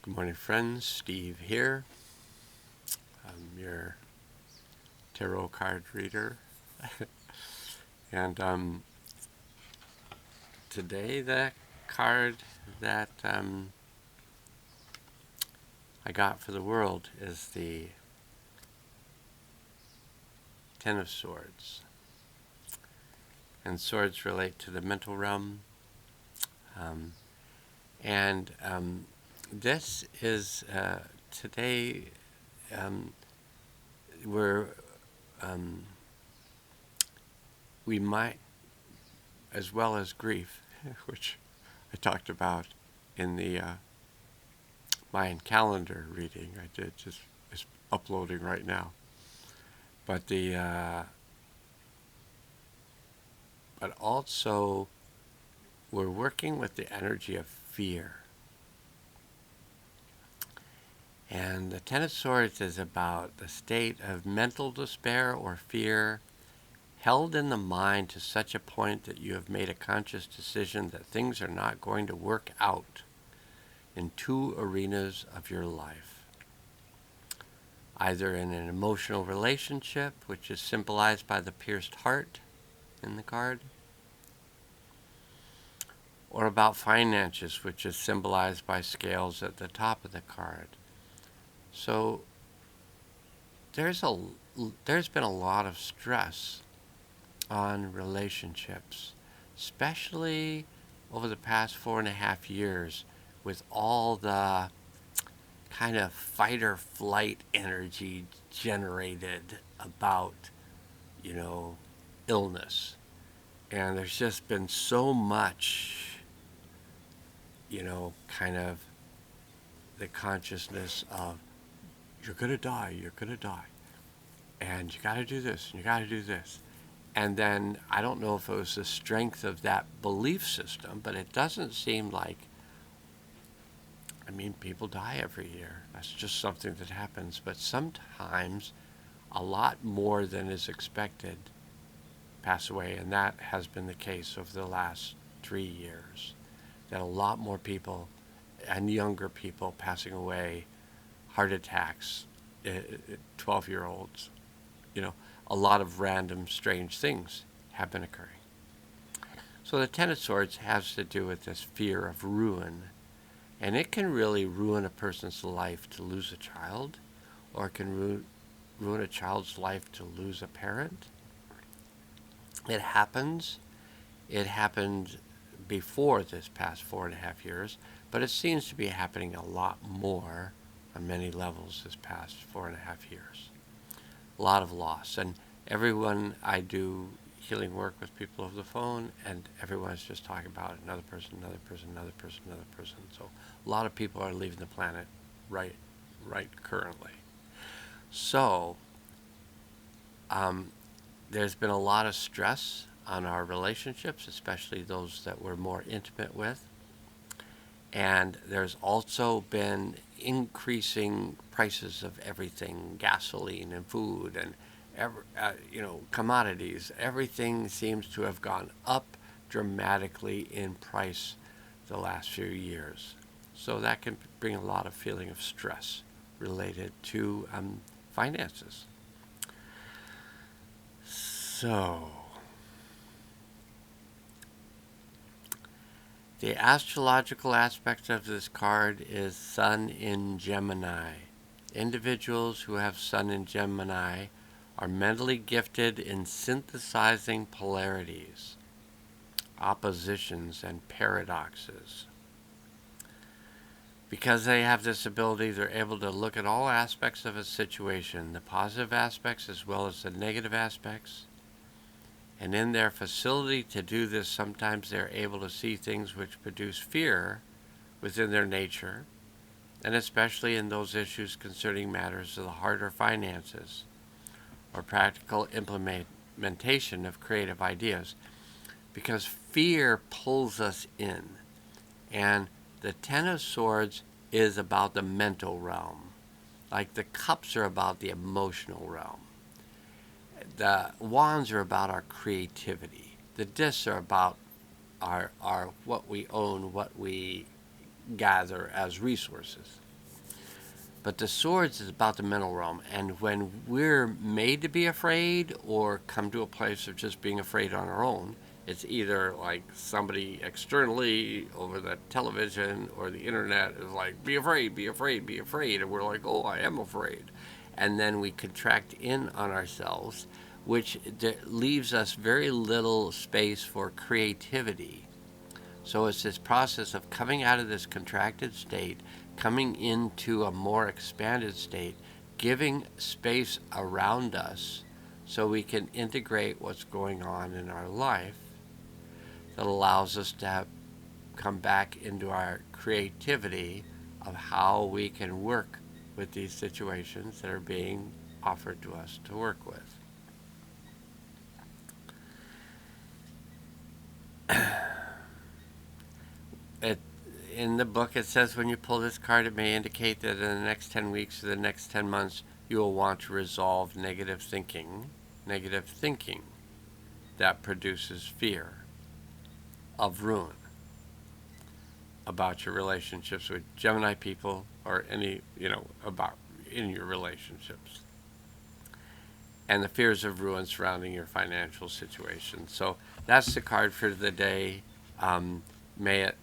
Good morning, friends. Steve here. I'm your tarot card reader. And today, the card that I got for the world is the Ten of Swords. And swords relate to the mental realm. Um, and this is today, um, we're, um, we might, as well as grief, which I talked about in the Mayan calendar reading I did, just is uploading right now. But also we're working with the energy of fear. And the Ten of Swords is about the state of mental despair or fear held in the mind to such a point that you have made a conscious decision that things are not going to work out in two arenas of your life. Either in an emotional relationship, which is symbolized by the pierced heart in the card, or about finances, which is symbolized by scales at the top of the card. So there's been a lot of stress on relationships, especially over the past 4.5 years, with all the kind of fight or flight energy generated about, you know, illness. And there's just been so much, kind of the consciousness of you're going to die, you're going to die. And you got to do this, and you got to do this. And then I don't know if it was the strength of that belief system, but it doesn't seem like, people die every year. That's just something that happens. But sometimes a lot more than is expected pass away. And that has been the case over the last 3 years. That a lot more people and younger people passing away, heart attacks, 12-year-olds, a lot of random, strange things have been occurring. So the Ten of Swords has to do with this fear of ruin. And it can really ruin a person's life to lose a child, or it can ruin a child's life to lose a parent. It happens. It happened before this past 4.5 years, but it seems to be happening a lot more on many levels this past 4.5 years. A lot of loss. And everyone I do healing work with people over the phone, and everyone's just talking about another person, another person, another person, another person. So a lot of people are leaving the planet right currently. So there's been a lot of stress on our relationships, especially those that we're more intimate with. And there's also been increasing prices of everything, gasoline and food and commodities. Everything seems to have gone up dramatically in price the last few years. So that can bring a lot of feeling of stress related to finances. So the astrological aspect of this card is Sun in Gemini. Individuals who have Sun in Gemini are mentally gifted in synthesizing polarities, oppositions, and paradoxes. Because they have this ability, they're able to look at all aspects of a situation, the positive aspects as well as the negative aspects. And in their facility to do this, sometimes they're able to see things which produce fear within their nature, and especially in those issues concerning matters of the heart or finances, or practical implementation of creative ideas. Because fear pulls us in. And the Ten of Swords is about the mental realm. Like the cups are about the emotional realm. The wands are about our creativity. The discs are about our what we own, what we gather as resources. But the swords is about the mental realm. And when we're made to be afraid or come to a place of just being afraid on our own, it's either like somebody externally over the television or the internet is like, be afraid, be afraid, be afraid. And we're like, oh, I am afraid. And then we contract in on ourselves, which leaves us very little space for creativity. So it's this process of coming out of this contracted state, coming into a more expanded state, giving space around us so we can integrate what's going on in our life that allows us to come back into our creativity of how we can work with these situations that are being offered to us to work with. In the book, it says when you pull this card, it may indicate that in the next 10 weeks or the next 10 months, you will want to resolve negative thinking that produces fear of ruin about your relationships with Gemini people or any, about in your relationships. And the fears of ruin surrounding your financial situation. So that's the card for the day. May it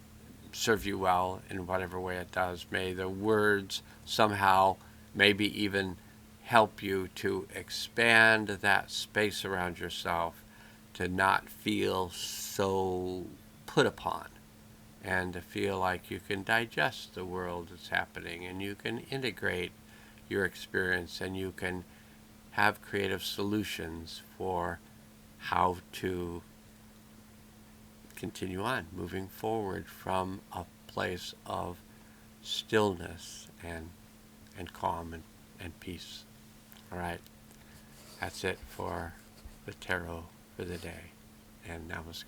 serve you well in whatever way it does. May the words somehow maybe even help you to expand that space around yourself to not feel so put upon and to feel like you can digest the world that's happening and you can integrate your experience and you can have creative solutions for how to continue on, moving forward from a place of stillness and calm and peace. All right, that's it for the tarot for the day. And namaste.